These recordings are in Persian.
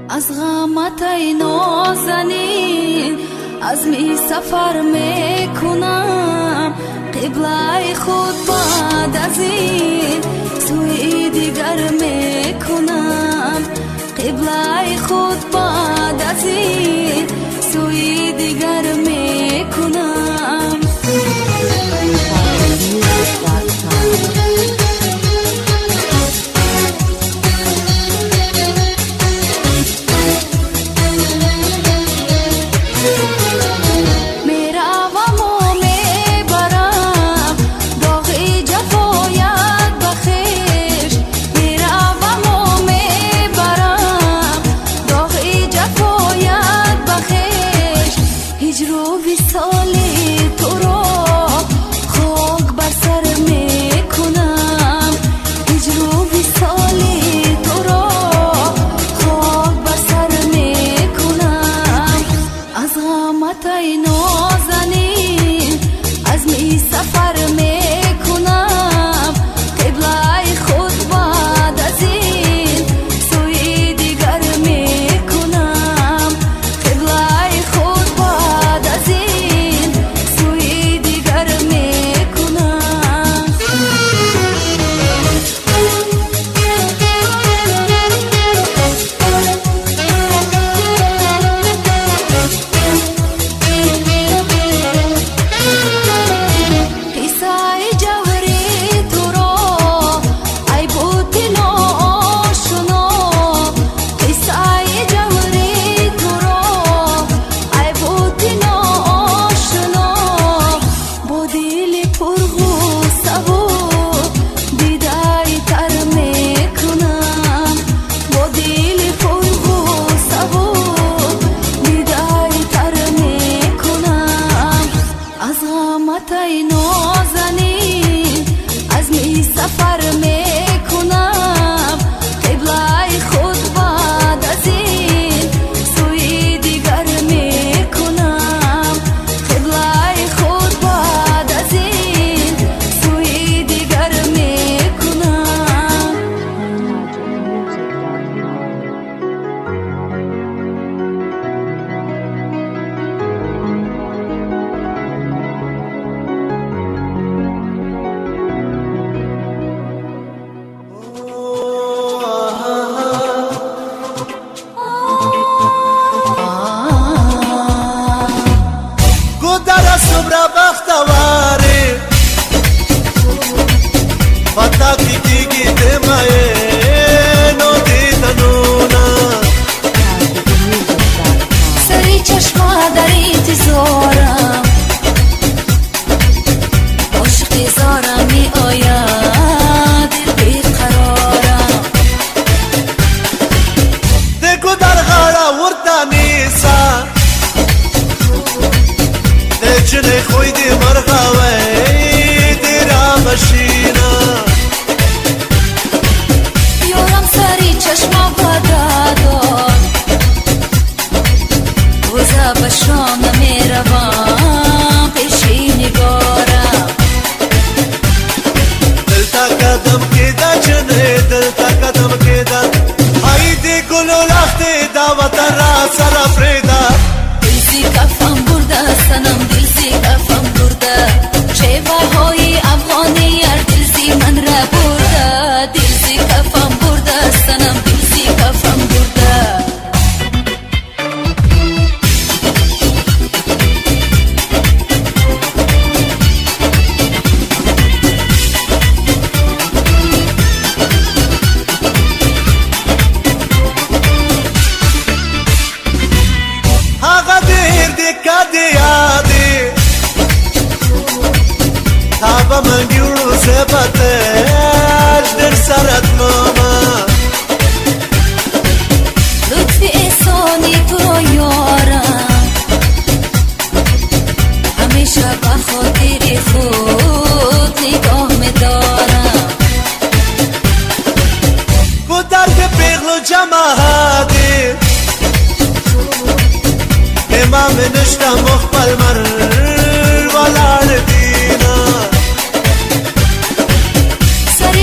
از غمت ای نازنین عزمی سفر میکنم، قبله خود بعد از این سوی دیگر میکنم، قبله خود بعد از این سوی دیگر میکنم.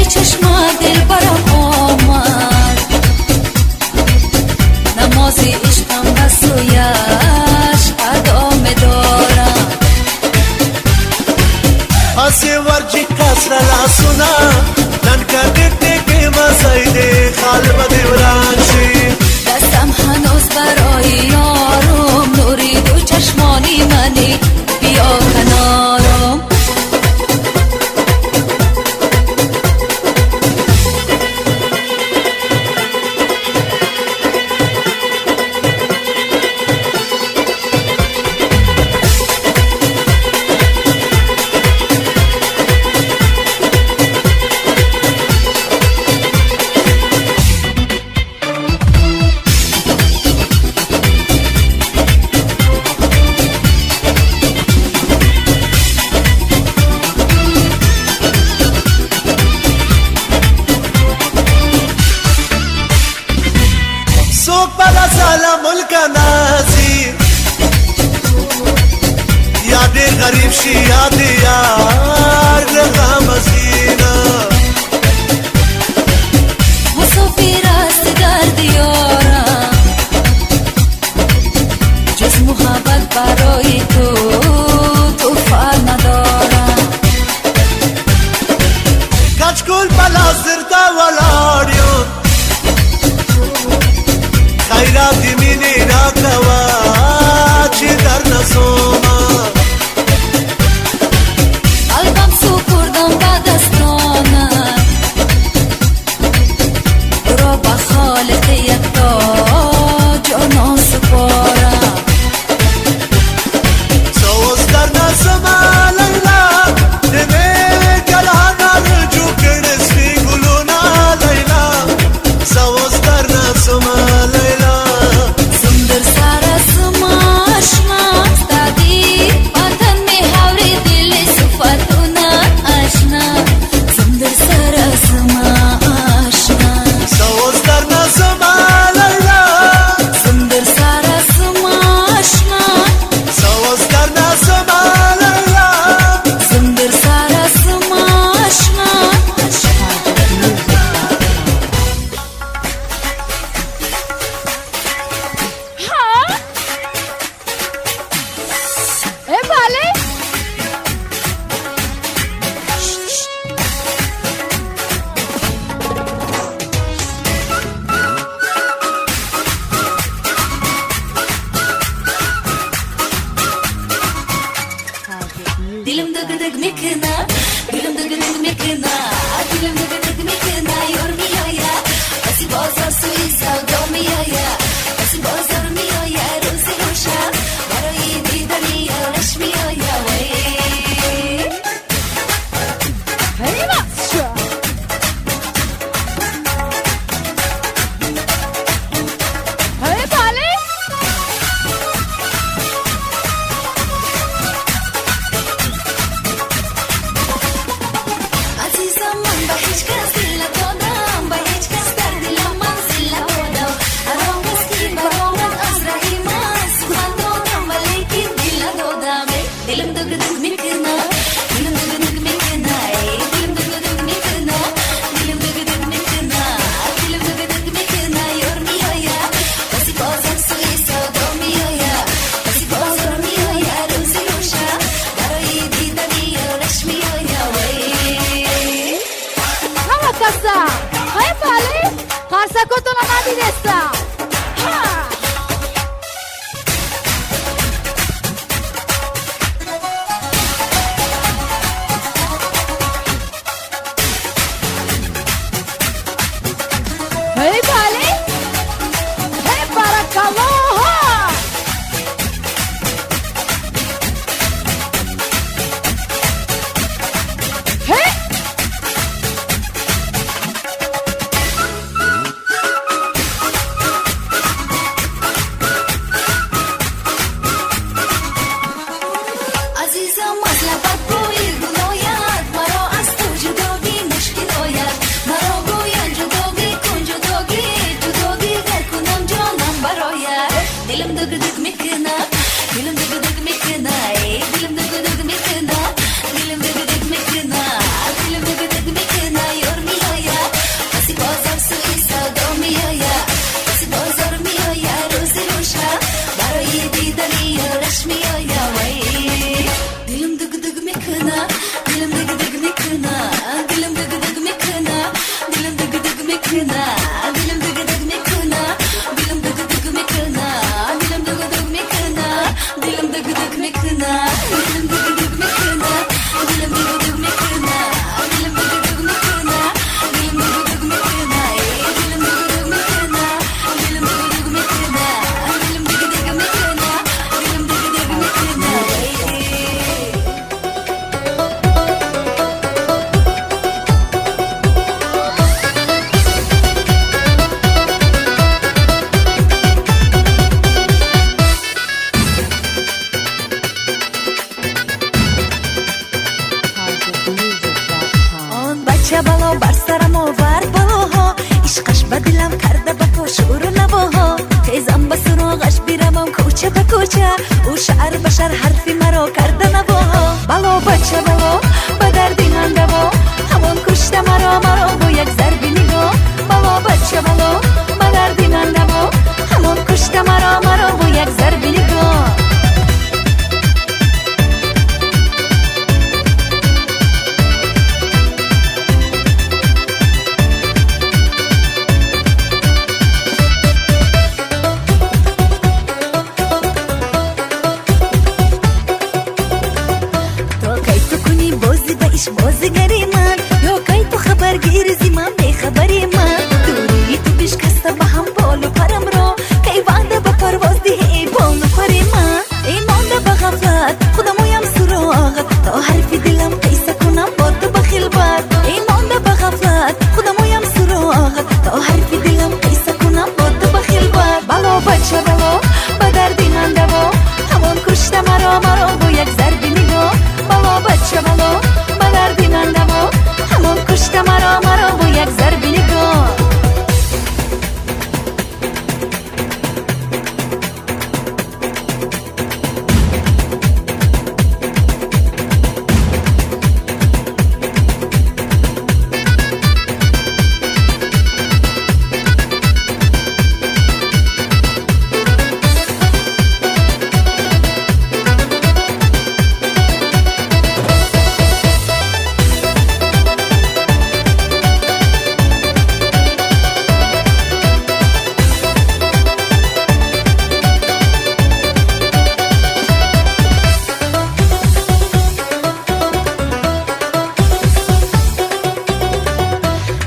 چشم دل برم آمد، گلان شی دستم هنوز برای یارم نوری دو چشمانی منی بیا کنارم ملک نازی یاد غریب شی یاد یار لغم زینا مسافر است در دیارم جز محبت برای تو توفان ندارم کچکول پلازر دا ولاریم خیراتی مینی راکوا چی در نسوما قلبم سپردم به دستانم تو را به خالق یکتا جانا سپارم سوز در نسوما لیلا نمی گلها رجوع کردستی گلونا لیلا سوز در نسوما لیلا سندر سر اسماش مست دلم کرده با تو شور و نواها خیزم به سراغش بیرمم کوچه به کوچه او شعر بشر حرفی مرا کرده نواها بلا بچه بلا به دردی من دوا همون کشته مرا با یک ضربی نگاه بلا بچه بلا به دردی من دوا همون کشته مرا با یک ضربی نگاه بازیگری من یا کی تو خبرگیر زی من بخبری من دوری تو بشکسته به هم بال و پرم را کی وعده به پرواز دی بال و پری من این مانده به غفلت خودمویم سراغت تا حرفی دلم قیسه کنم با تو بخیل بد این مانده به غفلت خودمویم سراغت تا حرفی دلم قیسه کنم با تو بخیل بد بلا بچه بلا به دردی من دوا همون کشته مرا با یک ضربی نگاه بلا بچه بلا دردی من دوا همون کشته مرا با یک ضربی نگاه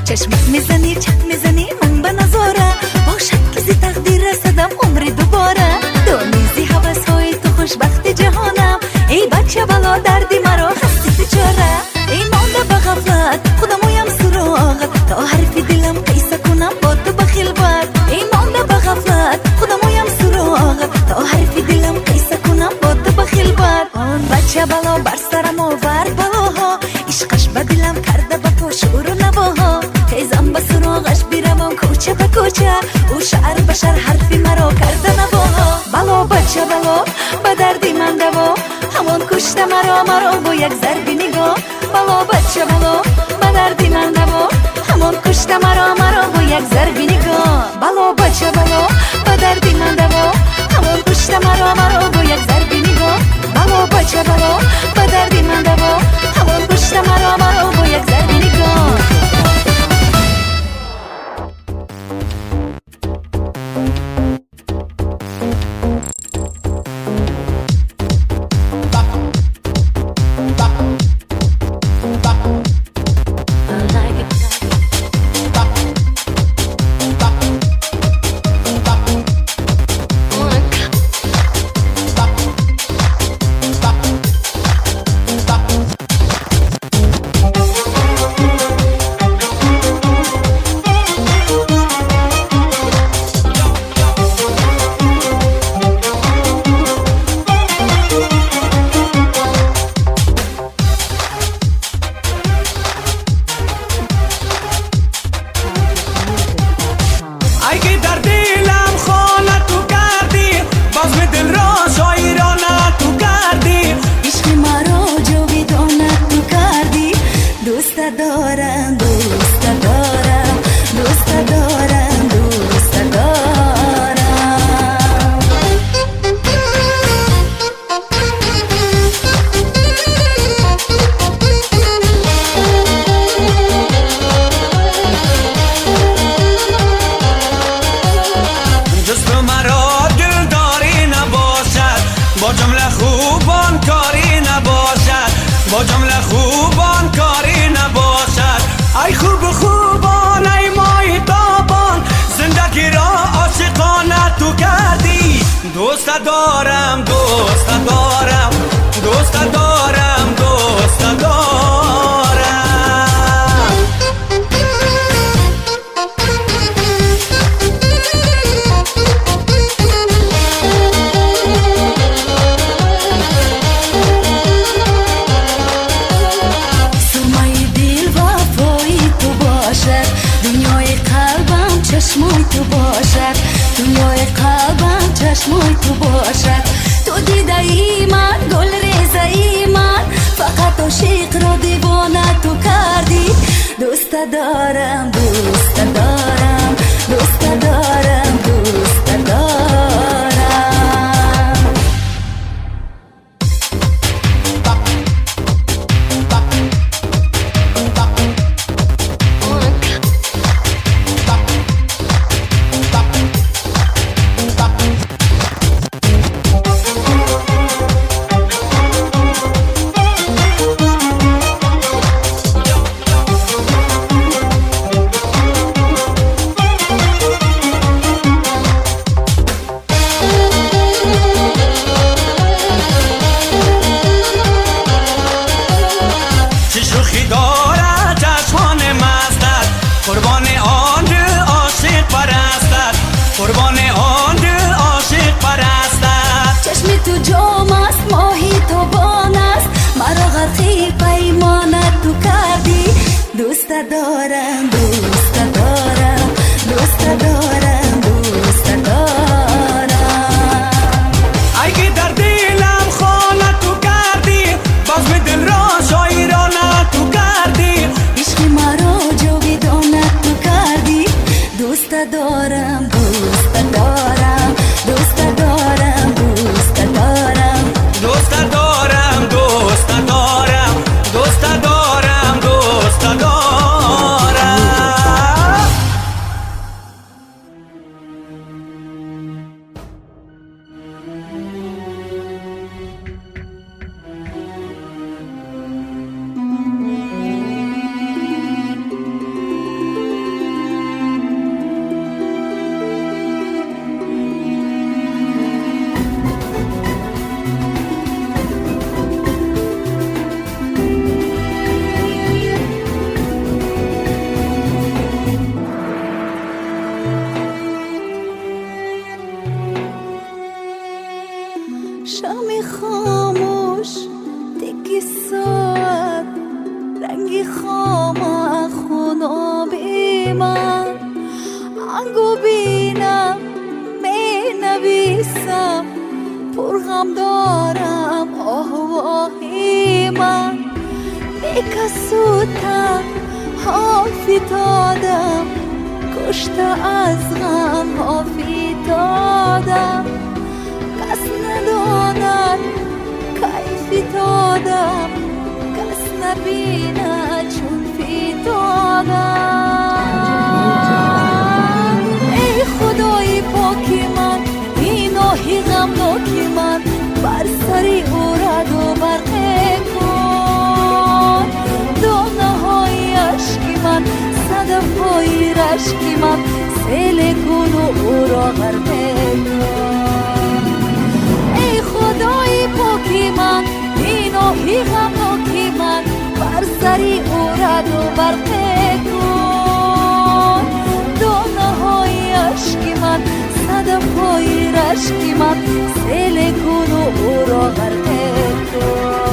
چشمت میزنی چت میزنی من به نظاره با شکل زی تقدیر رسدم عمری دوباره دونیزی حوث های تو خوشبخت جهانم ای بچه بلا دردی مرا هستی تو چاره این مانده به غفلت خودمویم سراغت تا حرفی دلم قیسه کنم با تو بخیل بد این مانده به غفلت خودمویم سراغت تا حرفی دلم قیسه کنم با تو بخیل بد آن بچه بلا بر سرم آور بلاها عشقش به دلم کرده با تو شور و نواها خیزم به سراغش بیرمم کوچه به کوچه او شعر بشر حرفی مرا کرده نواها بلا بچه بلا به دردی من دوا همون کشته مرا با یک ضربی نگاه بلا بچه بلا به دردی من دوا همون کشته مرا با یک ضربی نگاه بلا بچه بلا به دردی من دوا همون کشته مرا با یک ضربی نگاه بلا بچه بلا به دردی من دوا همون کشته مرا با یک ضربی نگاه با جمله خوبان کاری نباشد. ای خوب خوبان ای مای تابان، زندگی را عاشقانه تو کردی. دوست دارم دوست دارم دوست دارم دوست دارم. قلبم چشمای تو باشد تو دیدایی من گل ریزایی من فقط عاشق را دیوانه تو کردی دوست دارم دوست دارم دوست دارم دوست دارم قربان آن دل عاشق پرستد چشم تو جام است ماهی تو بان است مرا غرقی پیمانت تو کردی دوست دارم دوست دارم دوست دارم دوست دارم ای که در دلم خانه تو کردی بزم دل را شاعرانه تو کردی عشق مرا جاودانه تو کردی دوست دارم دوست دارم دوست دارم دوست دارم دوست دارم دوست دارم دوست دارم دوست دارم شام خاموش تکی ساعت رنگی خام خونابی من انگو بینم می نویسم پرغم دارم آهی من بکسوتم حافی دادم کشته از غم حافی دادم کس نداند کیفی دادم کس نبیند چون فی دادم ای خدای پاکی من این آهی غمناکی من بر سری او را دو برقه کن دانه های عشقی من صدف های رشکی من سیل کن و او را غرقه کن خدای پاکی من این آهی غمناکی من بر سری او را دو برقه کن دانه های عشقی من صدف های رشکی من سیل کن و او را غرقه کن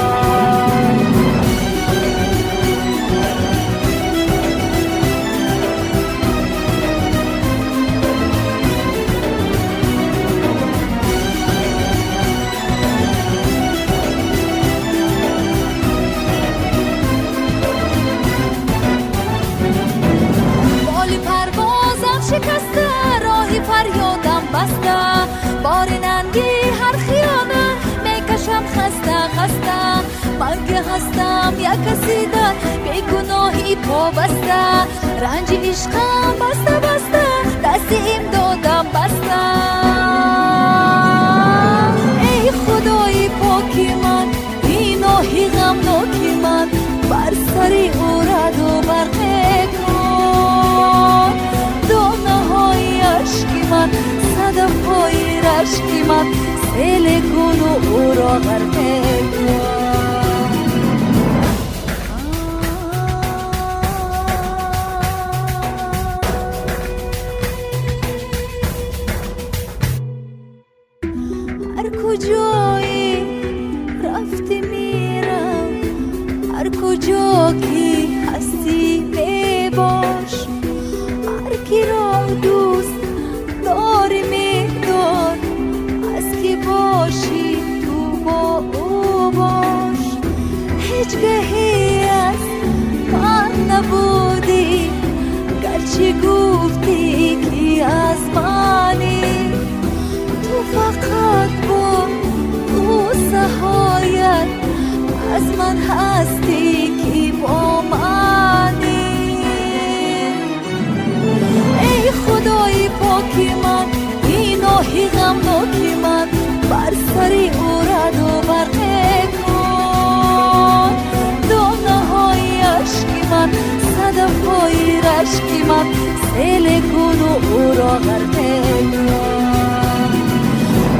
شکسته راهی فریادم بسته بار ننگی هر خیانه میکشم خسته خسته من که هستم یک کسی در بیگناهی پا بسته رنج عشقم بسته بسته دستی امدادم بسته ای خدای پاکی من این آهی غمناکی من بر سری او را دو برقه کن دانه های عشقی من صدف های رشکی من سیل کن و او را غرقه کن هر کجایی رفتی میرم هر کجا کی هستی میباش هر کی را دوست داری میدونم را غرقه کن.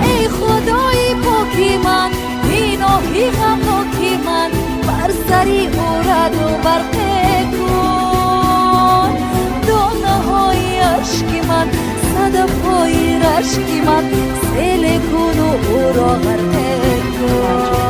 ای خدای پاکی من، گناهی غمناکی من، بر سری او رد و برقه کن. دانه های اشک من، صدف های رشک من، سیل کن و او را غرقه کن.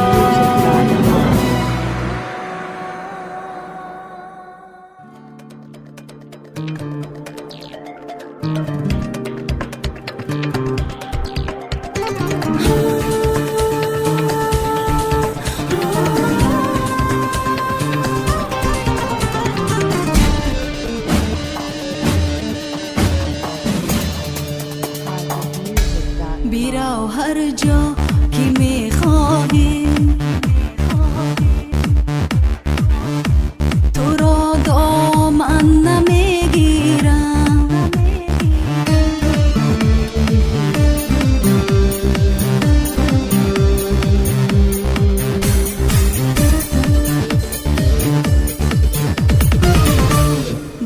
بیراو هر جا که میخواهی، تو را دامن نمیگیرم.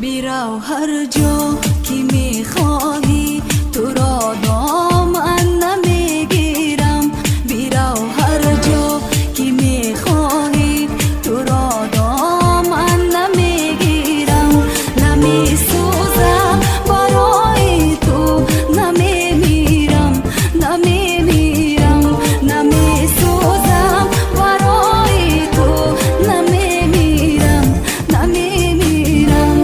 بیراو هر جا که میخواهی، تو را دامن نمیگیرم. بیراو هر جا که میخواهی، تو را دامن نمیگیرم. نمیسوزم برای تو، نمیمیرم، نمیمیرم. نمیسوزم برای تو، نمیمیرم، نمیمیرم.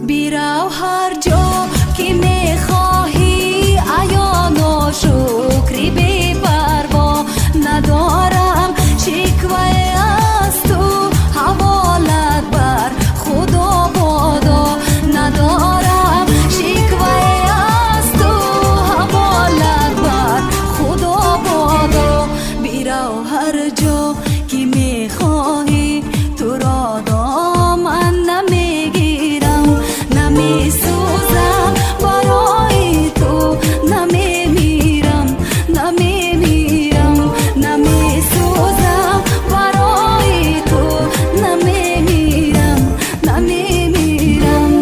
بیراو هر جا که میخواهی، عیان و شکری بی پروا ندارم. شکوه از تو حوالت بر خدا بادا ندارم. شکوه از تو حوالت بر خدا بادا. بیراو هر جا که میخواهی، تو را دامن نمیگیرم. نمیسوزم برای تو، نمیمیرم، نمیمیرم. نمیسوزم برای تو، نمیمیرم، نمیمیرم.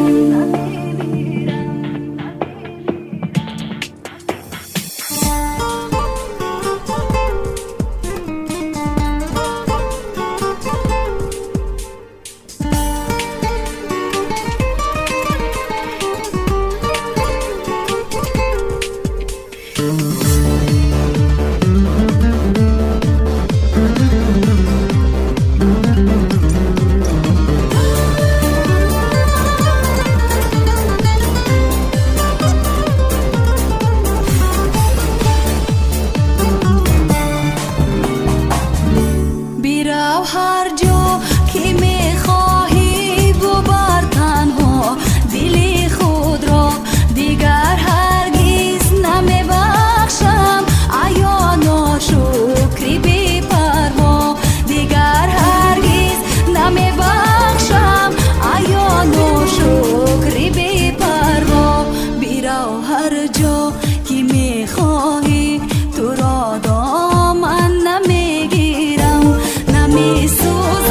بیراو هر جا که میخواهی، ببر تنها دل خود را. دیگر هرگز نمیبخشم عیان و شکری بی پروا. دیگر هرگز نمیبخشم عیان و شکری بی پروا. بیراو هر جا که میخواهی، تو را دامن نمیگیرم. نمیسوزم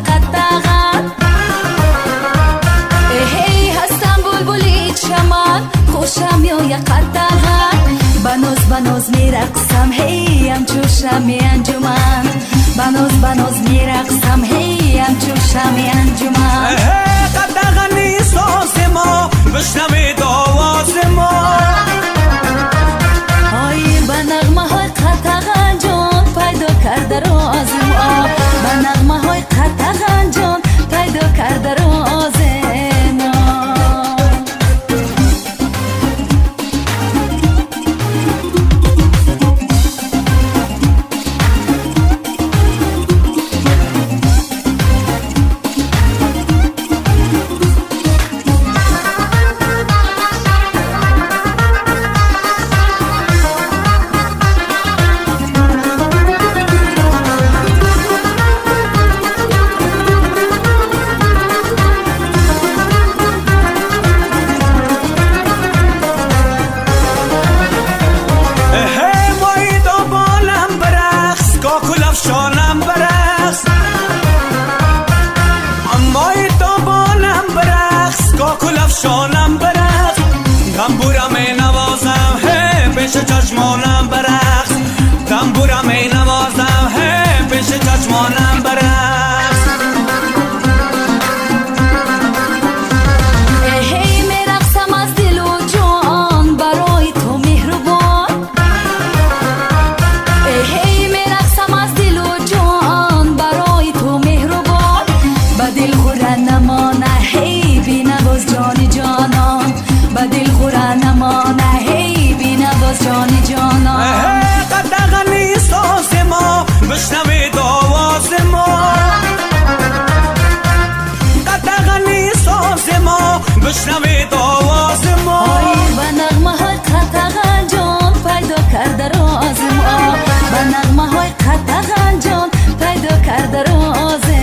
قطغان هی هستم بلبلی چمن خوشم یا قطغان بناز میرقصم هی همچو شمع انجمن بناز میرقصم هی همچو شمع انجمن قطغنی ساز ما بشنوید آواز ما های به نغمه های قطغن جان پیدا کرده راز ما به نغمه های قطغن جان پیدا کرده راز شانم برقص امای دنبالم برقص کاکل افشانم برقص دنبورم ای نوازم هی پیش چشمانم برقص دنبورم ای نوازم هی پیش چشمانم برقص هی میرقصم از دل و جان برای تو مهربان هی میرقصم از دل و جان برای تو مهربان به دل خوره نمانه هی بینواز جان جانان به دل خوره نمانه هی بینواز جان جانان قطغنی ساز ما بشنوید آواز ما قطغنی ساز ما بشنوید آواز ما به نغمه های قطغن جان پیدا کرده راز ما به نغمه های قطغن جان پیدا کرده راز ما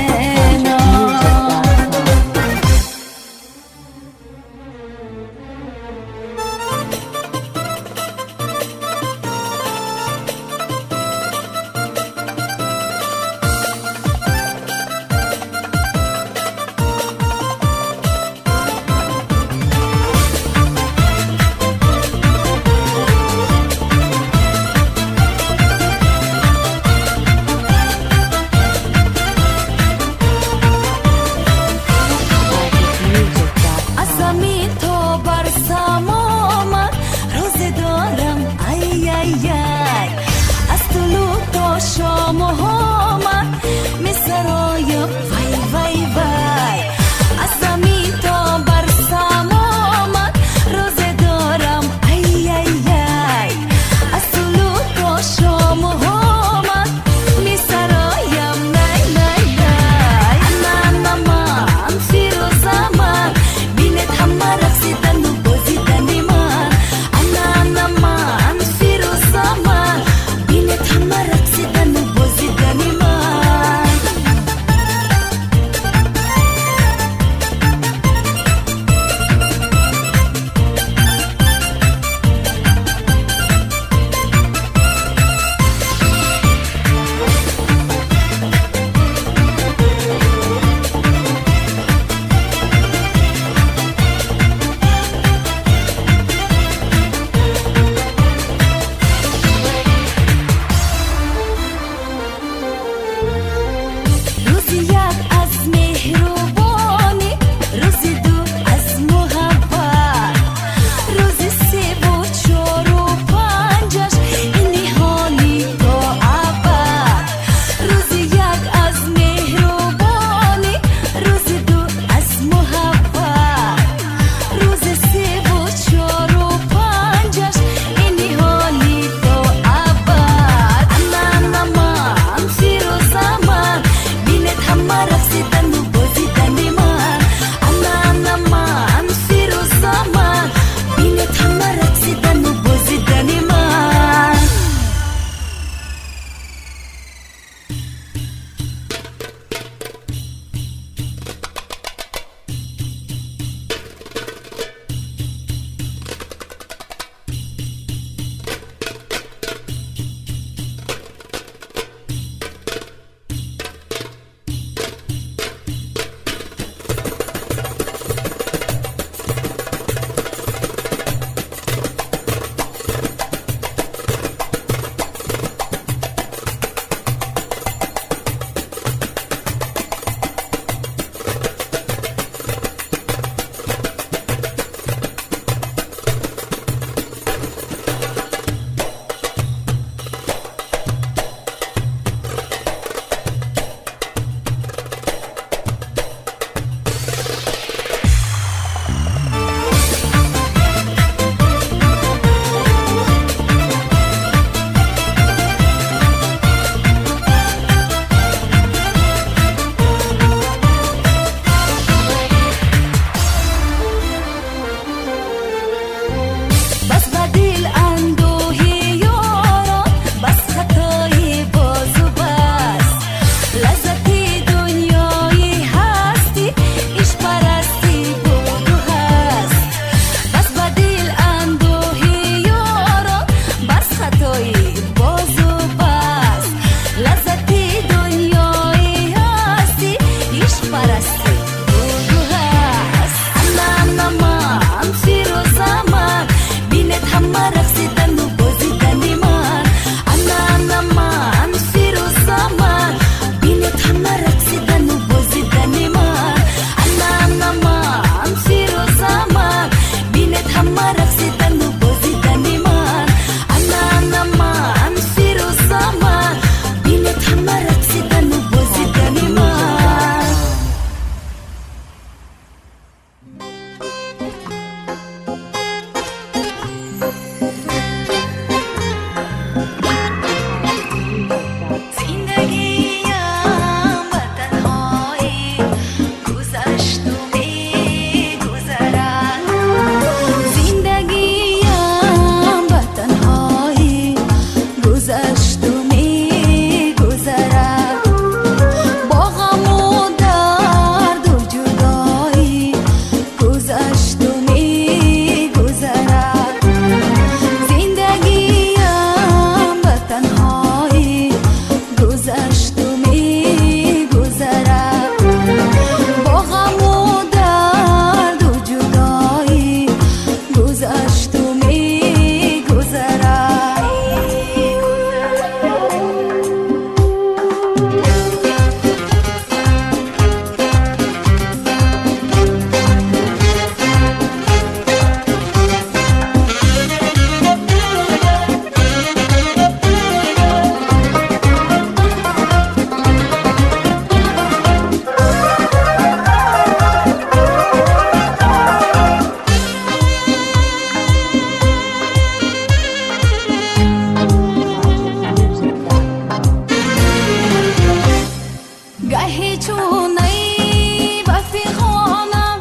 جون ای رفیقانم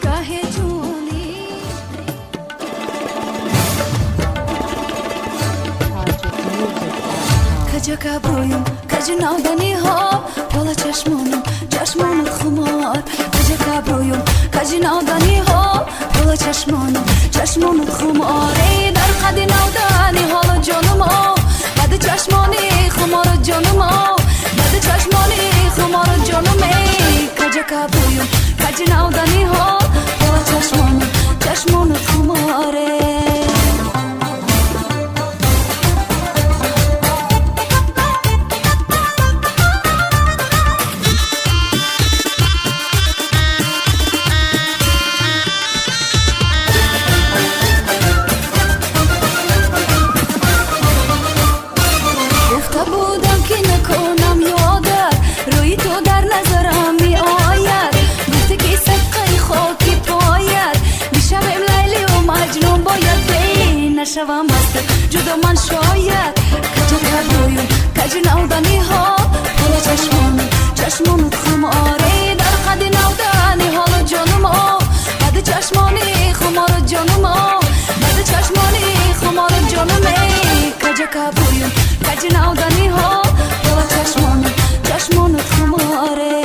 گه جونی کجا کبرویم کجا نادنی ها بالا چشمونم چشمونت خمار کجا کبرویم کجا نادنی ها بالا چشمونم چشمونت خمار ای در قدی نادنی حالا جانم ها بعد چشمانی خمار جانم ها بعد چشمانی خمار جانم ای کجا کبرویم کجا نادنی ها بالا چشمونم چشمونت خماره شوم مست جدا من شاید کجا کبرویم کجا نودنی ها حالا چشمانت خماره در قدی نودنی حالا جانم ها بعد چشمانی خمار جانم ها بعد چشمانی خمار جانم ای کجا کبرویم کجا نودنی ها حالا چشمانت خماره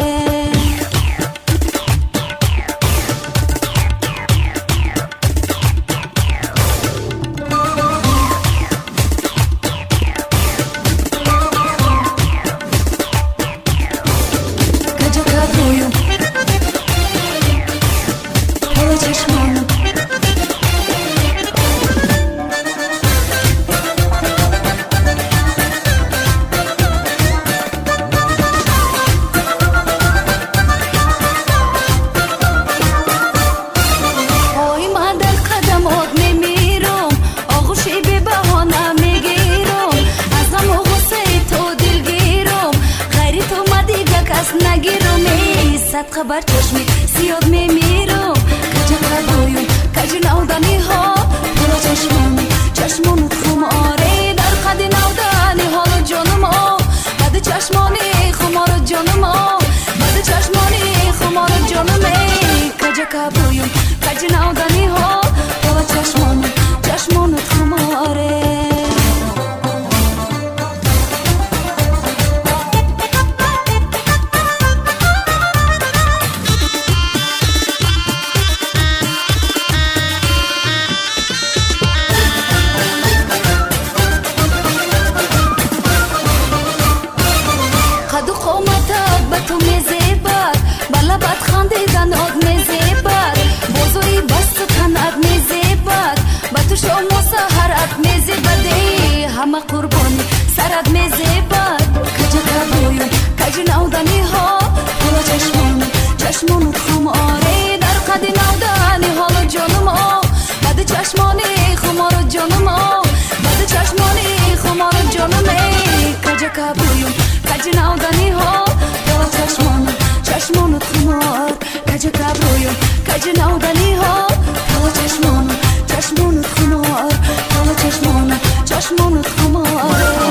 خبر چشمی زیاد میمیرم کجا کبرویم کجا نودنی ها بالا چشمانت خماره در قدی نودنی حالا جانم ها بعد چشمانی خمار جانم ها بعد چشمانی خمار جانم ای کجا کبرویم کجا نودنی ها بالا چشمانت خماره همه قربانی سرد میزیبد کجا کبرویم کجا نودنی ها حالا چشمانت خماره در قدی نودنی حالا جانم ها بعد چشمانی خمار جانم ها بعد چشمانی خمار جانم ای کجا کبرویم کجا نودنی ها حالا چشمانت خمار کجا کبرویم کجا نودنی ها حالا چشمانت خمار حالا چشمانت خمار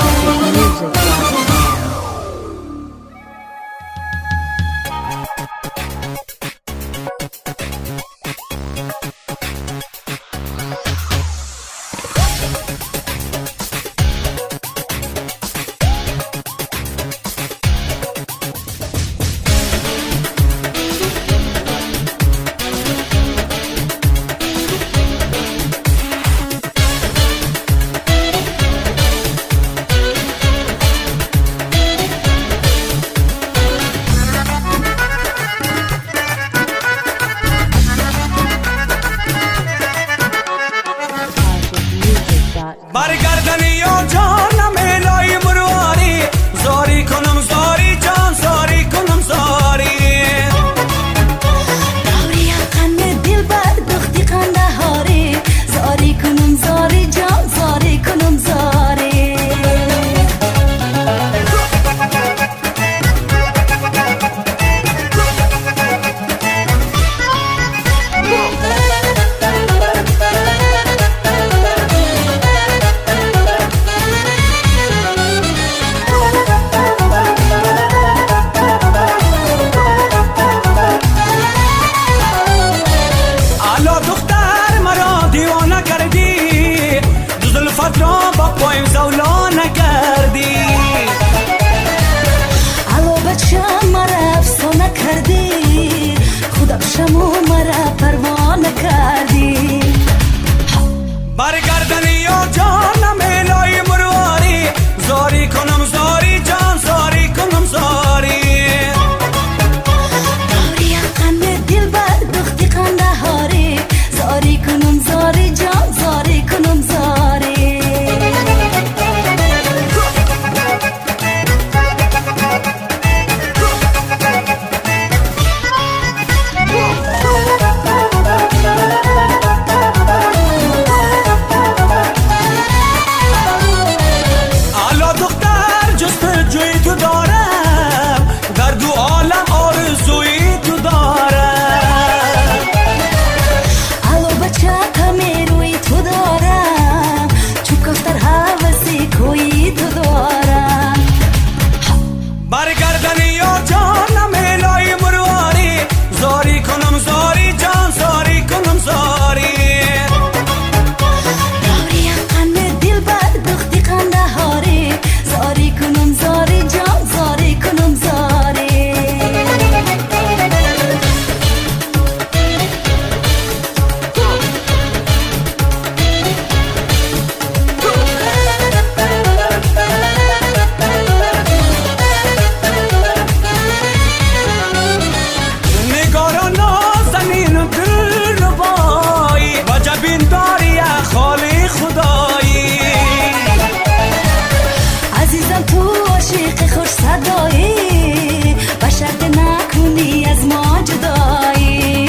جدایی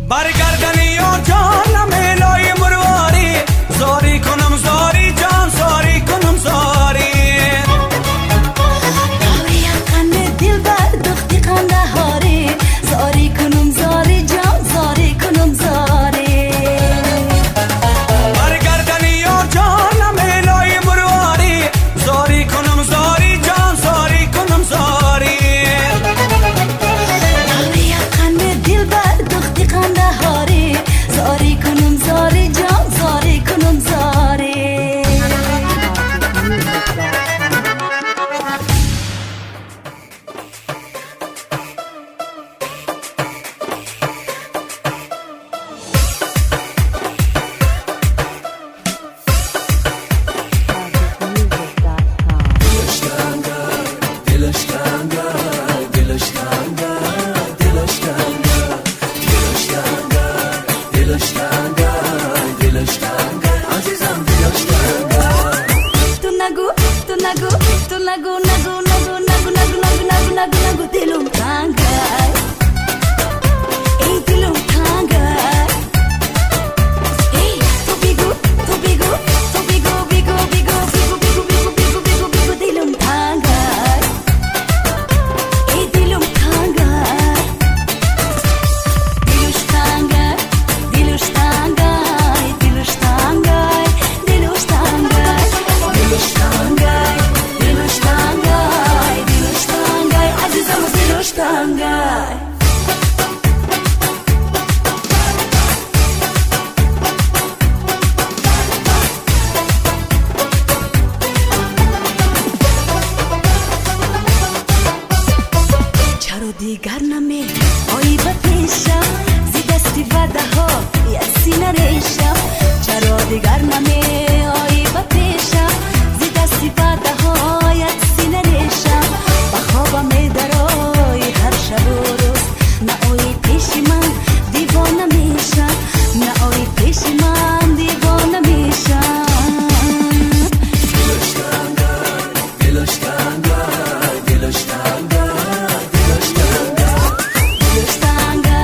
برگردنی و جانم الهی مرواری زاری کنم زاری جان زاری کنم زاری داوی قند دل بر دختی قند هاری زاری کنم زاری جان زاری کنم زاری برگردنی و جانم الهی مرواری زاری کنم زاری جان زاری کنم زاری داوی قند دل بر دختی قند هاری زاری کنم زاری جان زاری کنم زاری نگو دلم تنگه ای دلم تنگه ای تو بگو تو بگو تو بگو بگو بگو بگو بگو بگو بگو بگو بگو دلم تنگه ای دلم تنگه دلش تنگه دلش تنگه دلش تنگه دلش تنگه دلش تنگه دلش تنگه دلش تنگه عزیزم دلش تنگه چرا دیگر نمی آیی به پیشم زی دستی وعده ها یسی نریشم چرا دیگر نمی آیی به پیشم زی دستی وعده ها یسی نریشم به خوابم میدرای هر شب و روز نه آیی پیش من دیوانه میشم نه آیی پیش من دیوانه میشم دلش تنگه دلش تنگه دلش تنگه دلش تنگه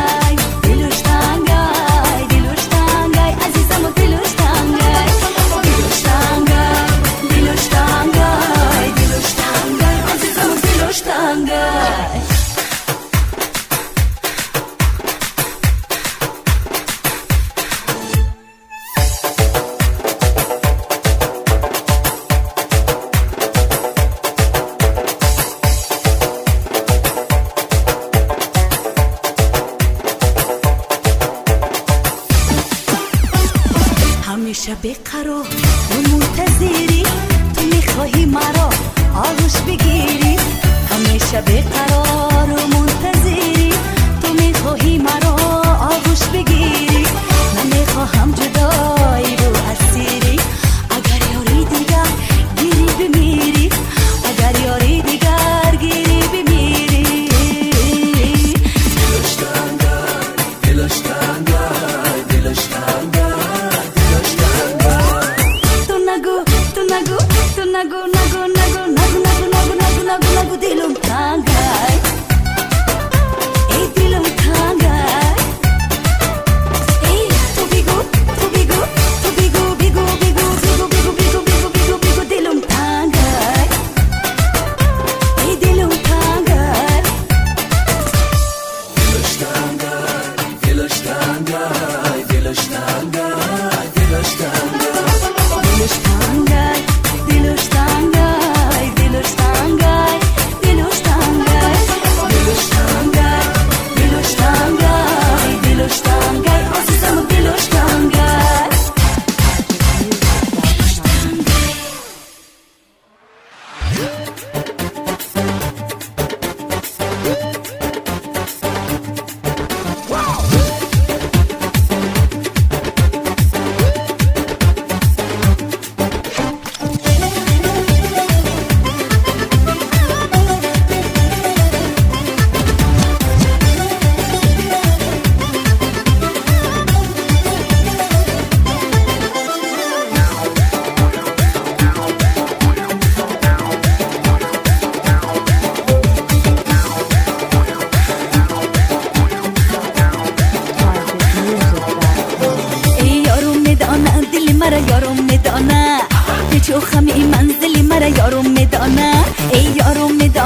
دلش تنگه دلش تنگه عزیزم دلش تنگه دلش تنگه دلش تنگه دلش تنگه عزیزم دلش تنگه همیشه بیقرار و منتظری تو میخواهی مرا آغوش بگیری همیشه بیقرار و منتظری تو میخواهی مرا آغوش بگیری نمیخواهم جدایی رو اسیری اگر یاری دیگر گیری بمیری اگر یاری دیگر گیری بمیری دلش تنگه دلش تنگه دلش تنگه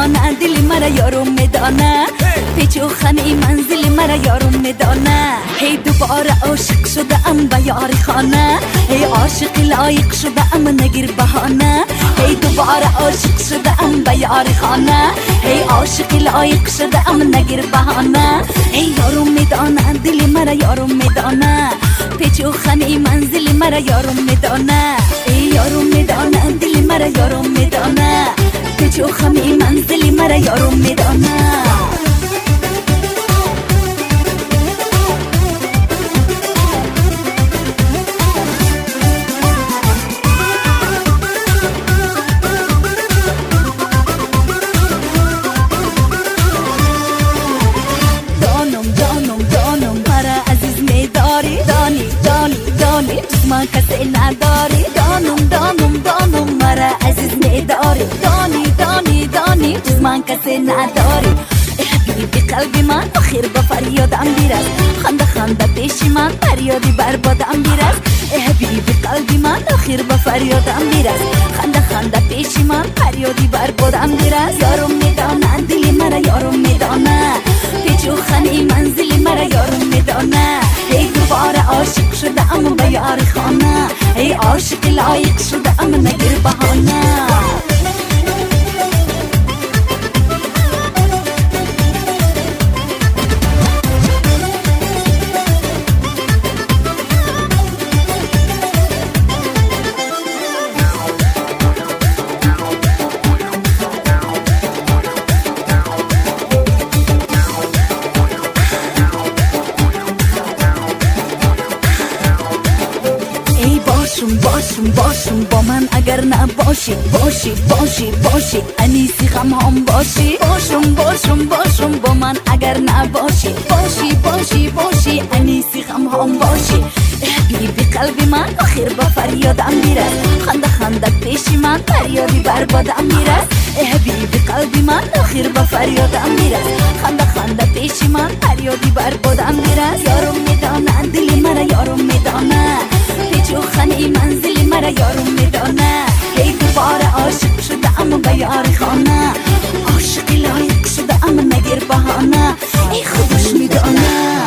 میدانه دل مرا یارم میدانه پیچ و خانه منزل مرا یارم میدانه هی دوباره عاشق شده ام به یار خانه هی عاشق لایق شده ام نگیر بهانه هی دوباره عاشق شده ام به یار خانه هی عاشق لایق شده ام نگیر بهانه هی یارم میدانه دل مرا یارم میدانه پیچ و خانه منزل مرا یارم میدانه ای یارم میدانه دل مرا یارم میدانه پیچ و خانه منزل مرا یارم میدانه ما کسی نداری دانم مرا عزیز نداری دانی جز من کسی نداری حبیبی قلبی من آخر با فریادم بیرست خنده پیش من فریادی بربادم بیرست حبیبی قلبی من آخر با فریادم بیرست خنده پیش من فریادی بربادم بیرست یارم میدانه دل مرا یارم میدانه پیچ و خانه منزل مرا یارم میدانه ای دوباره عاشق شده ام به یار خانه ای عاشق لایق شده ام نگیر بهانه باشم با من اگر نباشی باشی انیسی غم هم باشی باشم با من اگر نباشی باشی انیسی غم هم باشی حبیبی قلبی من آخر با فریادم میرست خنده پیش من فریادی بربادم میرست حبیبی قلبی من آخر با فریادم میرست خنده پیش من فریادی بربادم میرست یارم میدانه دل مرا یارم میدانه پیچ و خانه منزل مرا یارم میدانه هی دوباره عاشق شده ام به یار خانه عاشق لایق شده ام نگیر بهانه ای خودش میدانه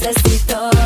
Necesito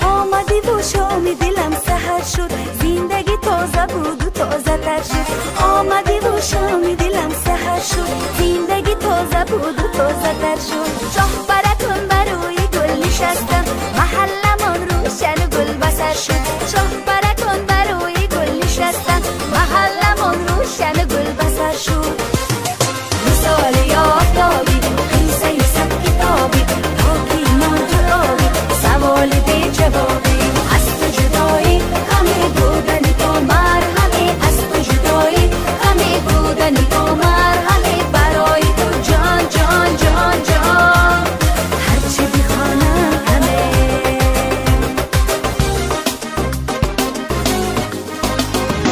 آمدی و شامی دلم سحر شد زندگی تازه بود و تازه تر شد آمدی و شامی دلم سحر شد زندگی تازه بود و تازه تر شد شاه براتون بروی گل نشستم محلمان روشن و گل بسر شد شاه براتون بروی گل نشستم محلمان روشن و گل بسر شد مثال یافتابی قیصه صد کتابی تا کی مانده آبی سوال بی جوابی از تو جدایی همه بودنی تو مرهمی از تو جدایی همه بودنی تو مرهمی برای تو جان جان جان جان هرچی بخوانم همه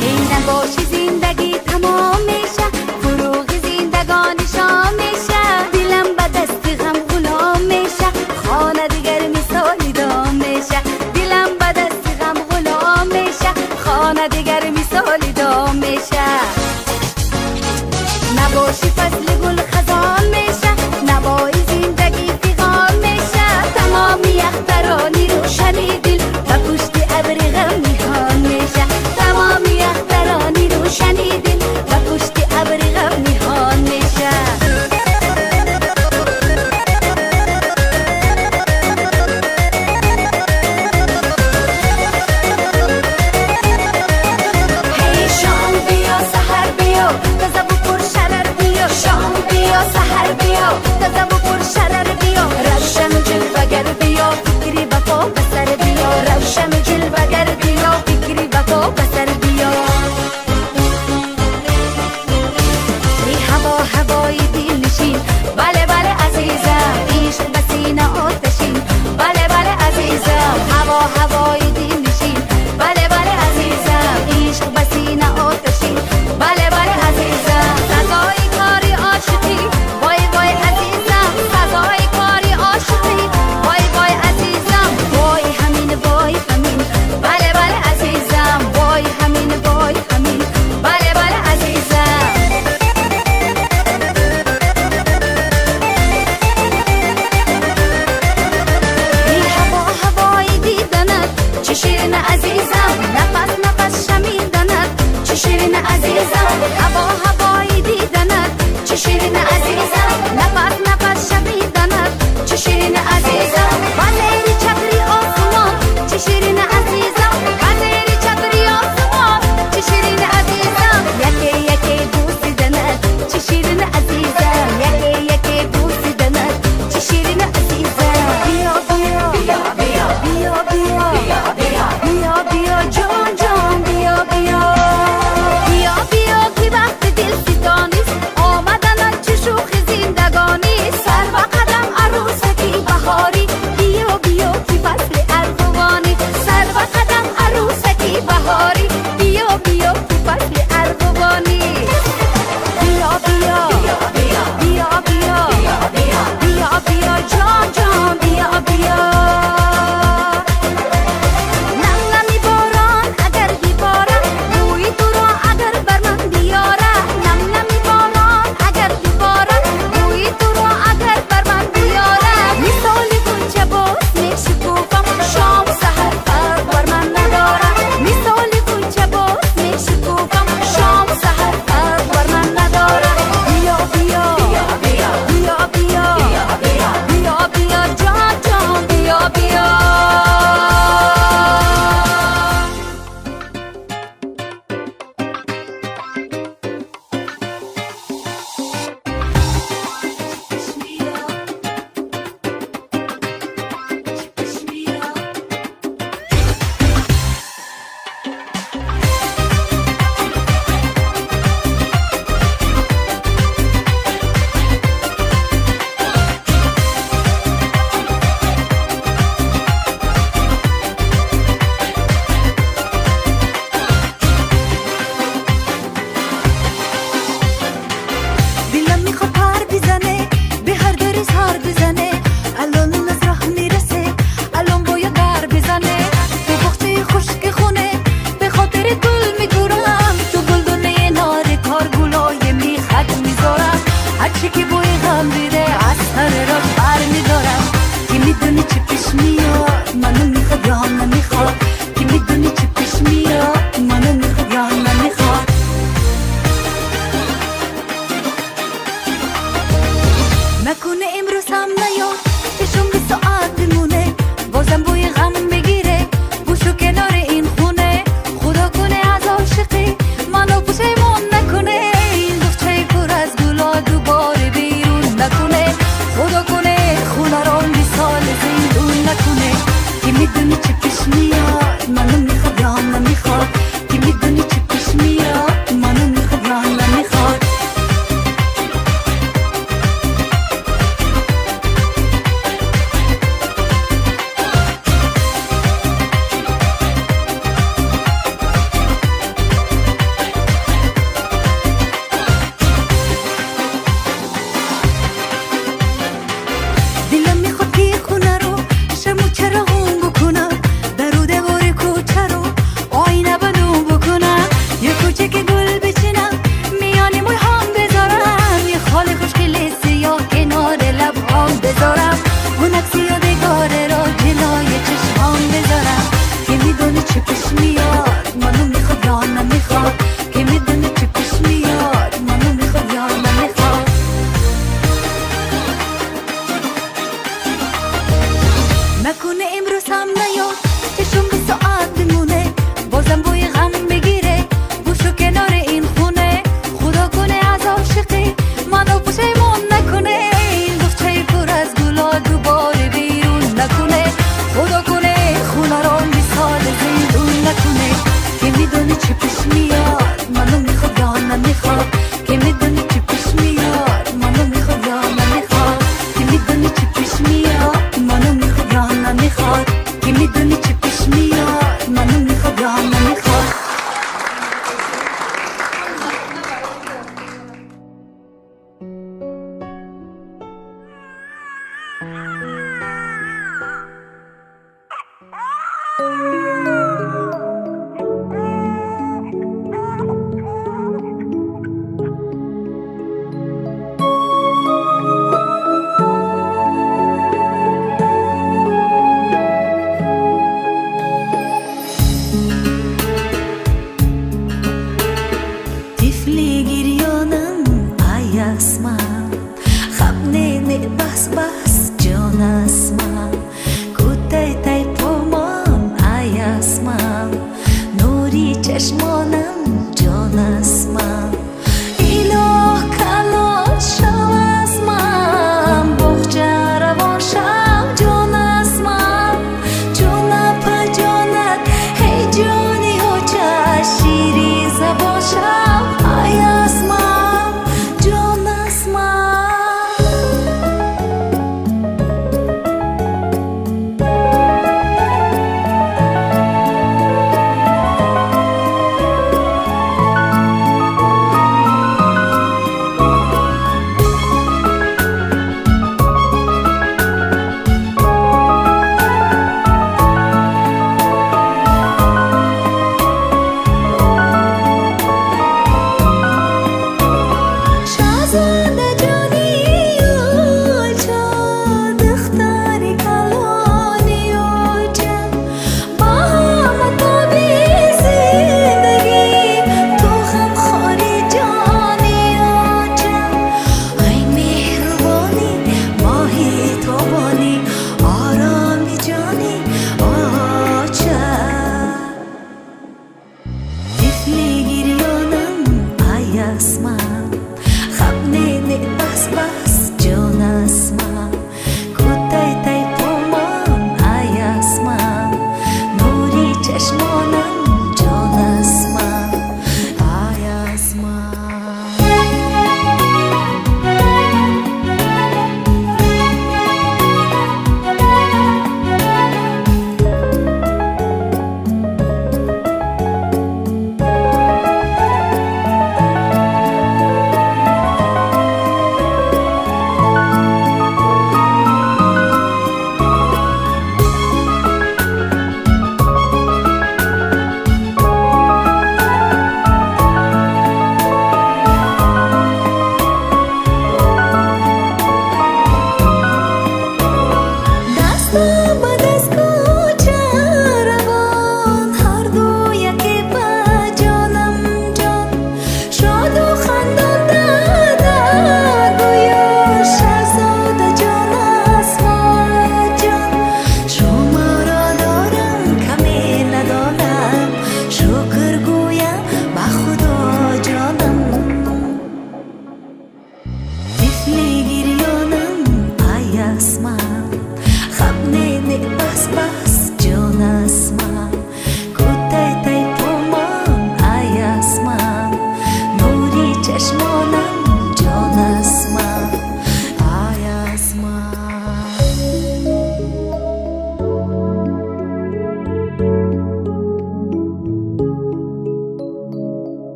این نباشی زندگی تمام میشه فروغ زندگانی شام میشه دلم به دست غم غلام میشه خانه دیگر مثالی دام میشه دلم به دست غم غلام میشه خانه دیگر مثالی دام میشه نباشی فصل گل خزان میشه نبایی زندگی پیغام میشه تمامی اخترانی روشنی دل و پشت ابر غم نهان میشه تمامی اخترانی روشنی دل و پشت ابر غم نهان میشه هی شام بیا سحر بیا تازه و پر شرر بیا شام بیا سحر بیا تازه و پر شرر بیا روشن جلوگر بیا فکری بپا بسر بیا روشن جلوگر بیا فکری بپا بسر بیا ای هوا هوای دل نشین بله بله عزیزم عشق بسینه آتشین بله بله عزیزم هوا هوای دل نشین بله بله عزیزم عشق بسینه آتشین بله بله عزیزم سزای کاری عاشقی وای وای عزیزم سزای کاری عاشقی وای وای عزیزم وای همین بله بله عزیزم وای همین بله بله عزیزم ای هوا هوای دیدنت چه شیرین عزیزم نفس نفس شمیدنت چه شیرین عزیزم هوا هوای دیدنت چه شیرین عزیزم نفس نفس شمیدنت چه شیرین عزیزم بزیر چتری آسمان چه شیرین عزیزم بزیر چتری آسمان چه شیرین عزیزم یکی یکی بوسیدنت چه شیرین عزیزم یکی یکی بوسیدنت چه شیرین عزیزم بیا بیا بیا بیا بیا بیا بیا بیا بیا جان جان بیا بیا بیا بیا که وقت دل ستانیست آمدن چه شوخ زندگانی כי מדונית שתשמיות מנו מיכות גאנה מיכות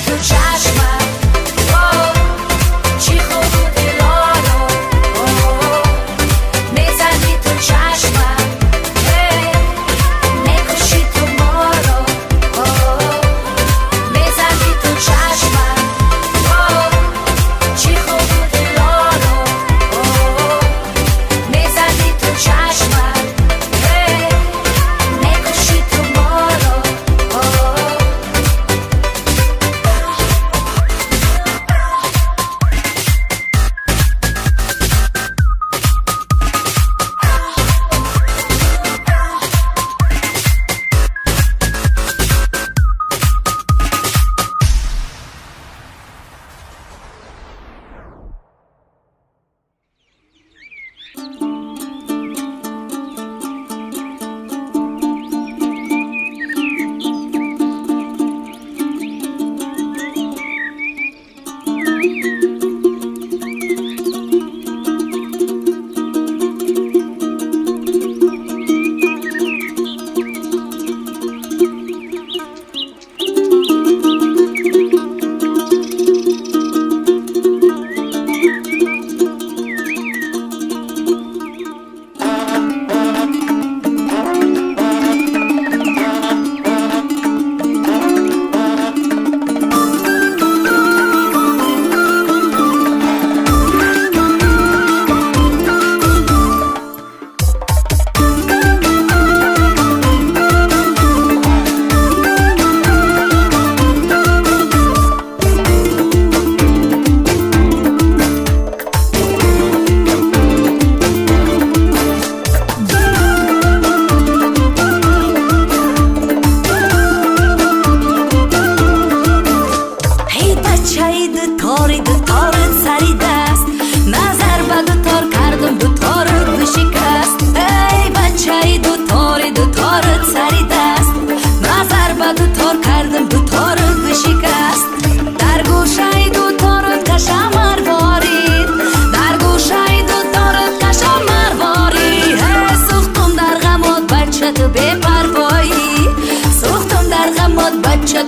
تو چشمم چی خوب و دلا رو میزنی تو چشمم میکشی تو ما رو میزنی تو چشمم چی خوب و دلا رو میزنی تو چشمم میکشی تو ما رو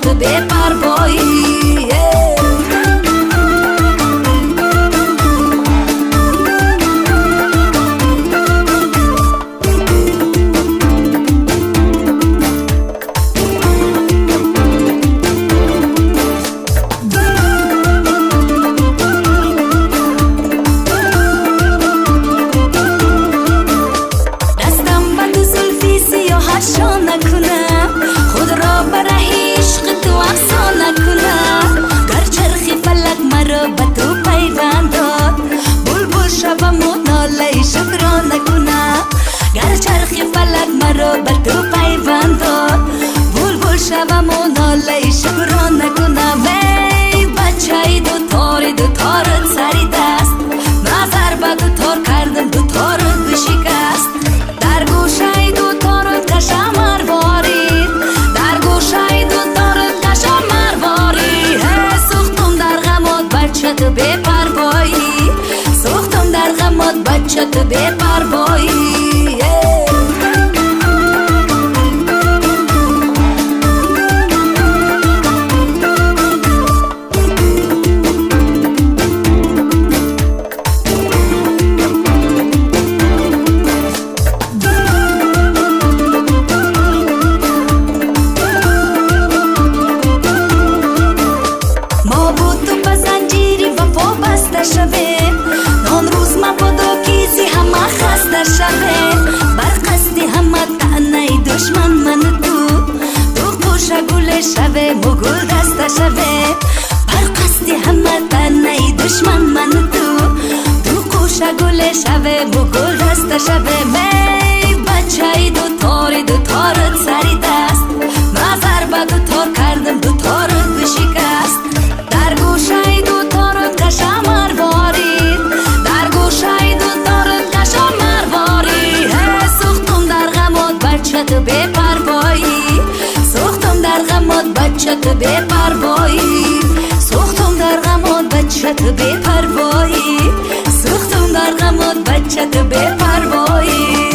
تو بپروایی دستم به تو زلفی سیاهشان نکنم خود را برای عشق تو افسانه کنم گر چرخی فلک مرا به تو پیوند داد بلبل شوم و ناله شکرانه کنم گر چرخی فلک مرا به تو پیوند داد بلبل شوم و ناله شکرانه کنم ای بچه دو تارت سری دست نظر به دو تار کردم دو تارت بشکست در گوشه دو تارت کشم مرواری در گوشه دو تارت کشم مرواری سوختم در غمات بچه تو بپروایی سوختم در غمات بچه تو بپروایی شوه مگل دسته شوه بر قصد همه تنهی دشمن من تو قوشه گل شوه مگل دسته شوه می بچه دو تارت سری دست نظر به دو تار کردم دو تارت بشکست در گوشه دو تارت کشم مرواری در گوشه دو تارت کشم مرواری سوختم در غمات بچه تو بپروایی سوختم در غمات بچه تو بپروایی سوختم در غمات بچه تو بپروایی سوختم در غمات بچه تو بپروایی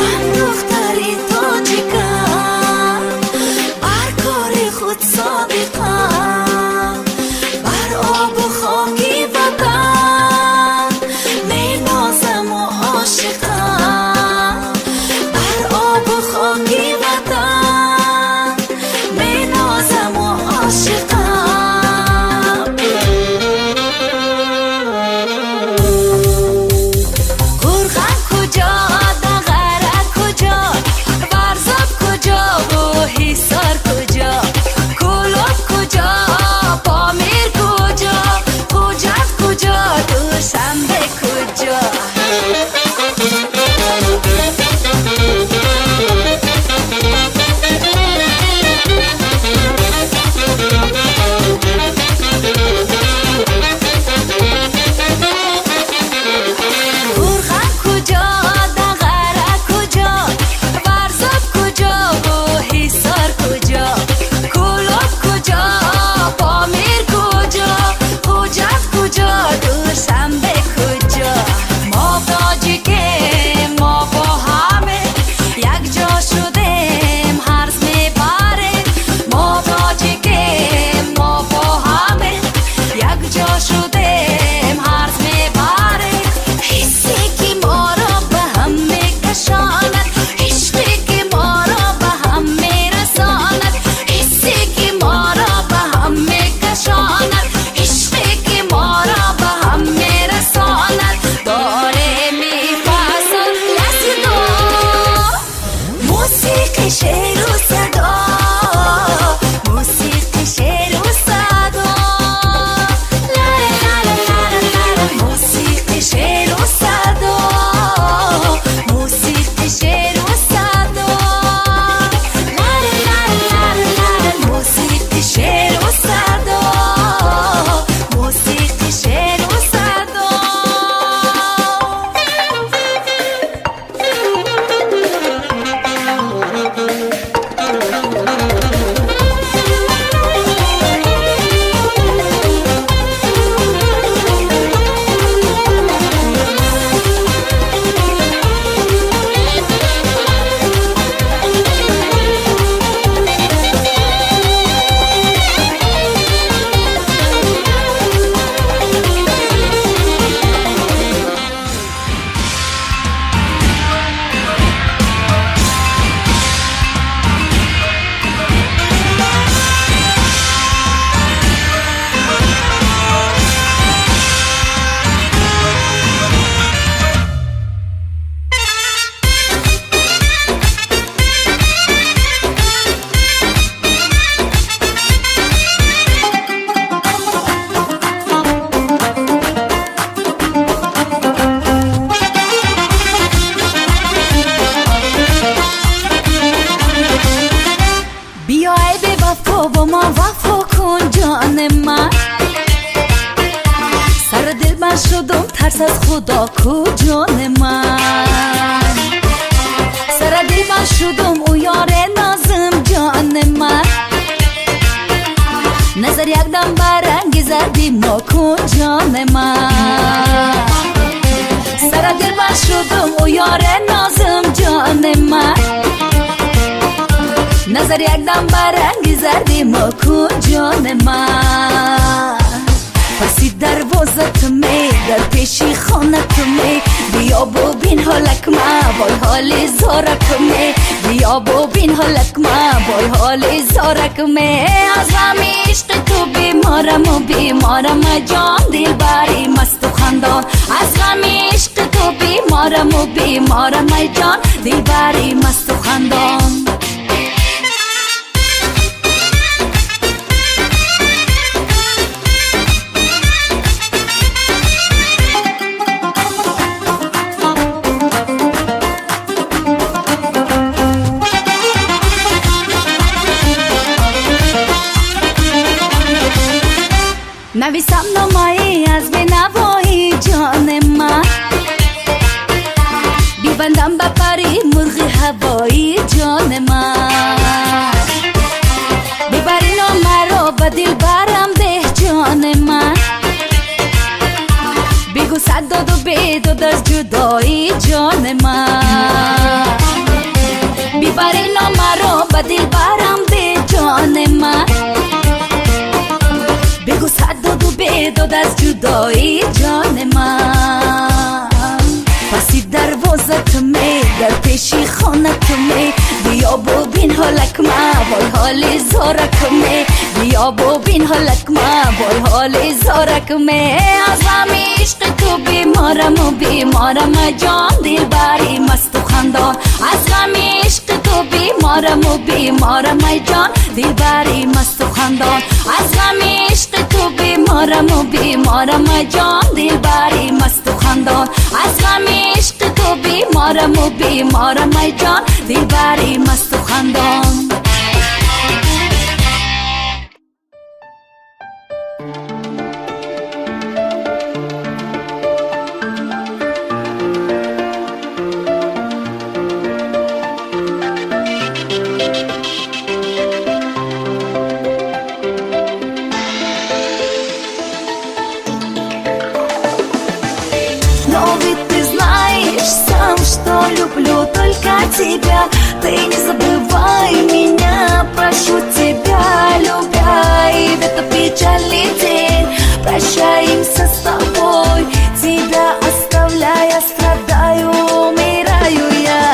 من دختری تاجیکم بر کار خود صادقم بر آب و خاکی وطن می نازم و عاشقم بر آب و خاکی وطن می نازم و عاشقم قرغن کجا دغره کجا ورزب کجا و حصار کجا کلوب کجا پامیر کجا خوجند کجا دوشنبه کجا قرغن کجا دغره کجا ورزب کجا و حصار کجا کلوب کجا پامیر کجا خوجند کجا دوشنبه کجا ما تاجیکیم ما با همه یک جا شدیم هرز میبریم ما تاجیکیم ما با همه یک جا شدیم هرز میبریم حسی که ما را به هم میکشاند عشقی که ما را به هم میرساند حسی که ما را به هم میکشاند عشقی که ما را به هم میرساند داره میفصل لسیدو موسیقی شعر و صدا موسیقی شعر و صدا لا لا لا لا لا موسیقی شعر و صدا موسیقی شعر و صدا لا لا لا لا موسیقی شعر و صدا موسیقی شعر و صدا بیا ای بی وفا با ما وفا کن جان من سر دل من شدم ترس از خدا کو جان من سر دل من شدم او یار نازم جان من نظر یک دم برانگیزدی ما کن جان من سر دل من شدم او یار نازم جان من نظر یک دم برانگیزدی ما کن جان من پسی دروازت می در پیشی خانت می بیا ببین حالک ما وای حال زارک می بیا ببین حالک ما وای حال زارک می از غم عشق تو بیمارم و بیمارم جان دل بری مست و خندان از غم عشق تو بیمارم و بیمارم جان دل بری مست و خندان نویسم نامه‌ای از بینوایی جان من بیبندم به پری مرغ هوایی جان من ببری نامه را به دل برم ده جان من بگو صد داد و بیداد از جدایی جان من ба дилбарам беҷонема бегу саддоду бедод аз ҷудои ҷони ман паси дарвозат ме дар пеши хонат ме биё бубин ҳолакма вой ҳоли зорак ме биё бубин ҳолакма вой ҳоли зорак ме аз ғами ишқи ту бимораму биморама ҷон дилбари масту хандон аз ғами ишқи ту бимораму биморама ҷон дилбари масту хандон аз ғами ишқи ту бимораму биморама ҷон дилбари масту хандон аз ғами ишқи ту бимораму биморама ҷон дилбари масту хандон люблю только тебя, ты не забывай меня, прошу тебя, любя, и в этот печальный день прощаемся с тобой, тебя оставляя, страдаю, умираю я,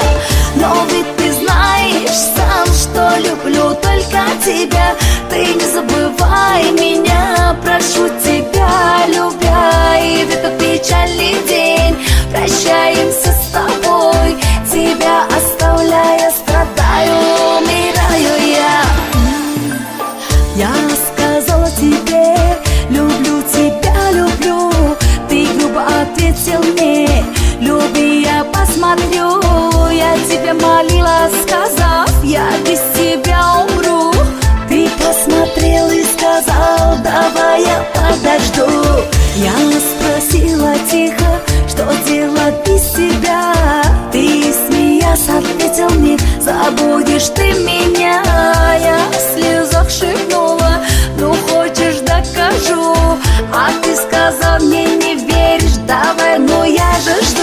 но ведь ты знаешь сам, что люблю только тебя, ты не забывай меня, прошу тебя, любя, и в этот печальный день прощаемся с тобой, тебя оставляя, страдаю, умираю я. Я сказала тебе, люблю тебя, люблю, ты грубо ответил мне, люби, я посмотрю, я тебя молила, сказав, я без тебя умру, ты посмотрел и сказал, давай я подожду, я спросила тихо, что делать без тебя, ты смеясь ответил мне, забудешь ты меня, я в слезах шепнула, ну хочешь докажу, а ты сказал мне не веришь, давай, ну я же жду.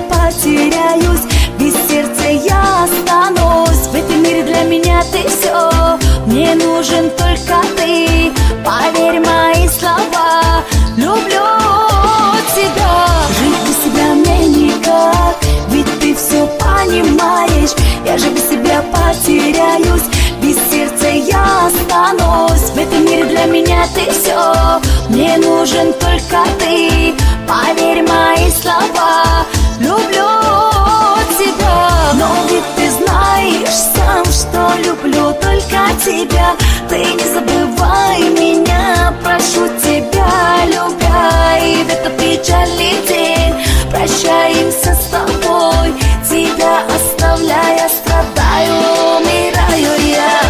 Потеряюсь, без сердца я останусь. В этом мире для меня ты все, мне нужен только ты. Поверь мои слова, люблю тебя. Жить без тебя мне никак, ведь ты все понимаешь. Я же без тебя потеряюсь, без сердца я останусь. В этом мире для меня ты все, мне нужен только ты. Поверь мои слова, люблю тебя. Но ведь ты знаешь сам, что люблю только тебя. Ты не забывай меня, прошу тебя, любя. И в этот печальный день прощаемся с тобой, тебя оставляя, страдаю, умираю я.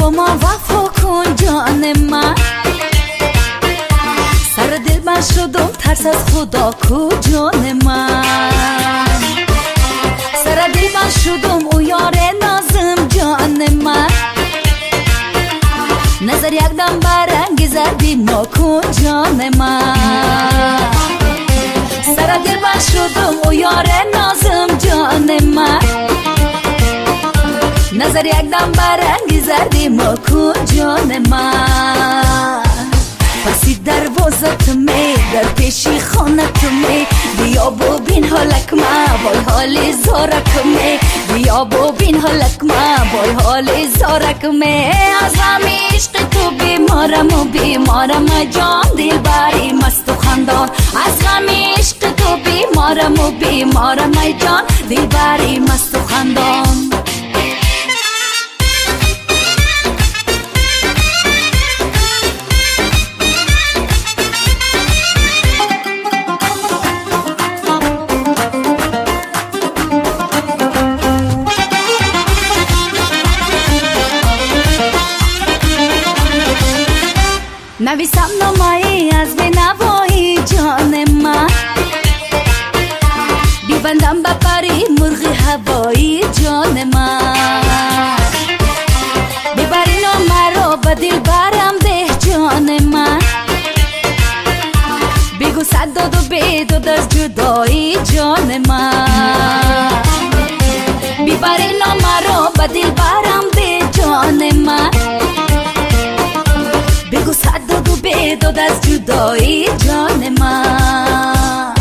با ما وفا کن جان من سر دل من شدم ترس از خدا کو جان من سر دل من شدم او یار نازم جان من نظر یک دم برانگیزدی ما کن جان من سر دل من شدم او یار نازم جان من نظر یک دم برانگیزدی ما کن جان من پسی دروازت می در پیشی خانت می بیا ببین حالک ما بای حال زارک می بیا ببین حالک ما بای حال زارک می از همه عشق تو بیمارم و بیمارم جان دل بری مست و خندان از همه عشق تو بیمارم و بیمارم جان دل بری مست و خندان نویسم نامه‌ای از بینوایی جان من بیبندم به پری مرغ هوایی جان من ببری نامه را به دل برم ده جان من بگو صد داد و بیداد از جدایی جان من ببری نامه را به دل برم ده جان من بگو صد داد و بیداد از جدایی جان من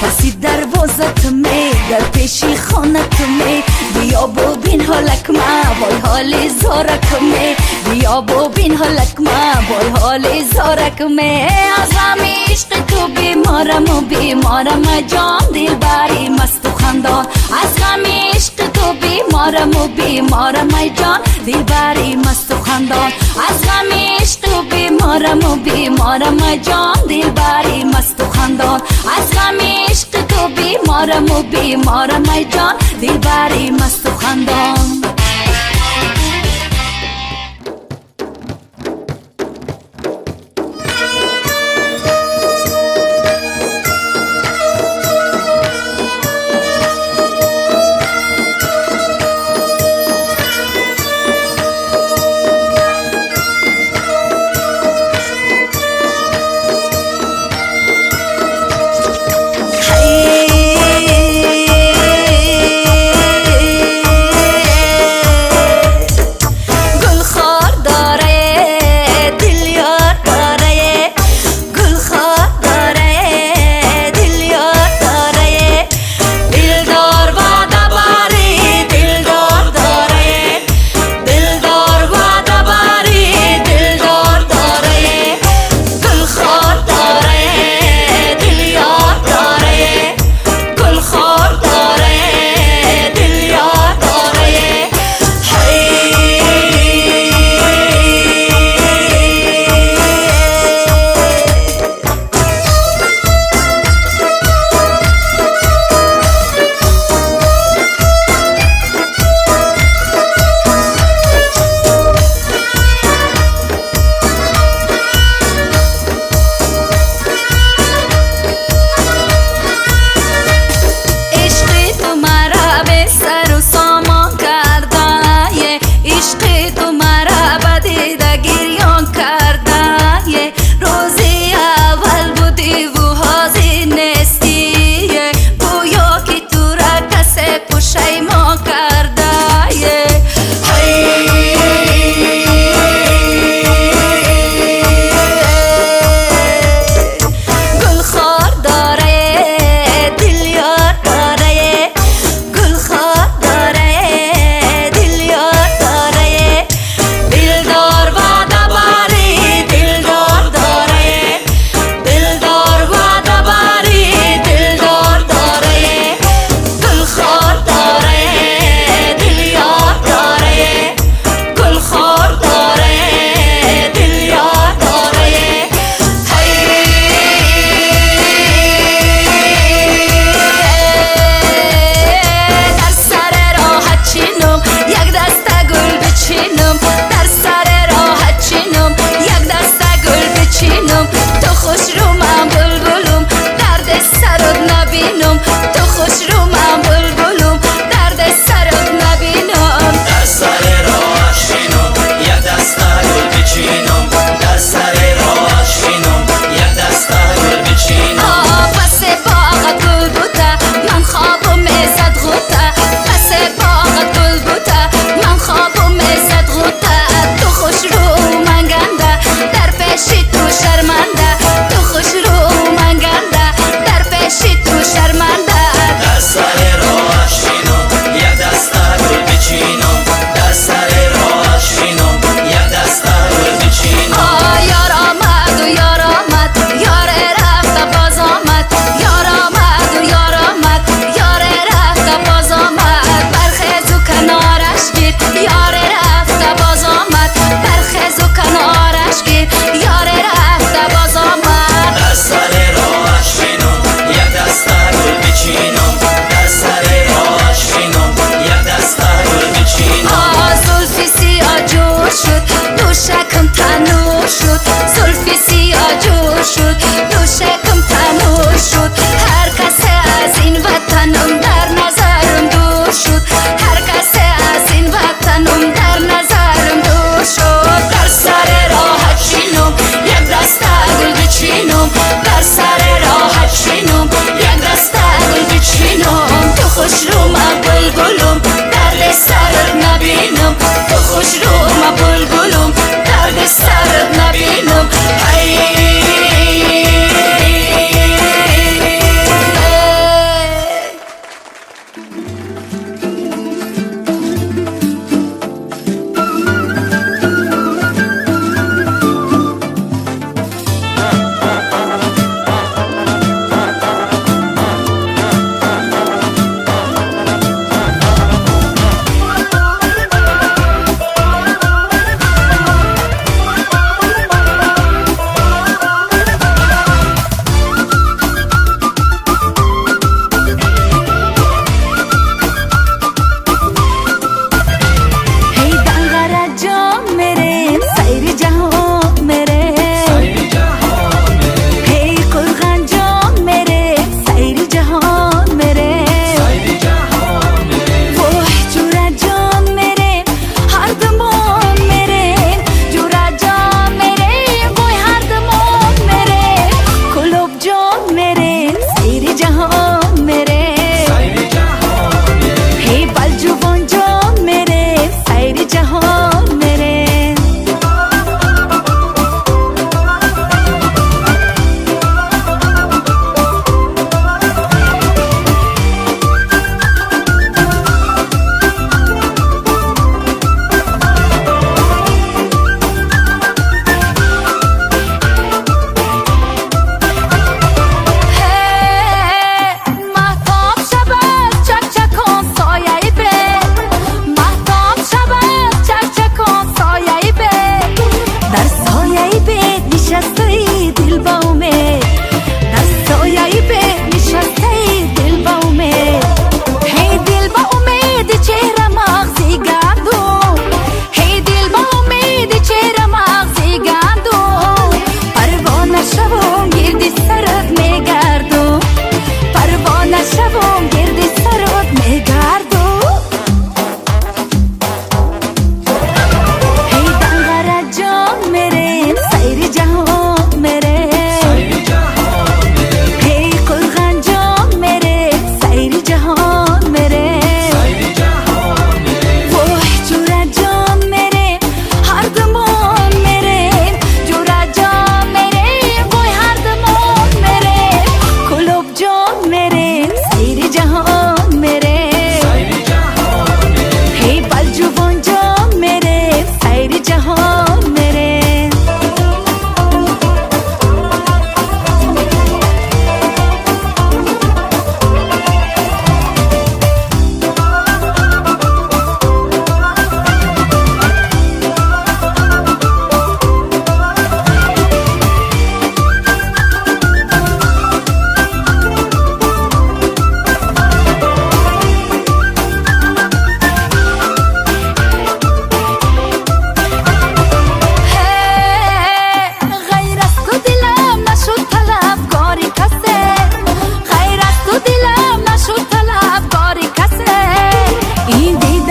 پسی دروازت می در پیشی خانت می بیا ببین حالک ما وای حال زارک می بیا ببین حالک ما وای حال زارک می از همه عشق تو بیمارم و بیمارم جان دل بری مست و خندان از همه عشق تو بیمارم و بیمارم جان دل بری مست و خندان از همه عشق تو بیمارم و بیمارم جان دل بری مست و خندان از همه عشق تو بیمارم و بیمارم جان دل بری مست و خندان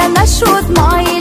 نشد مایه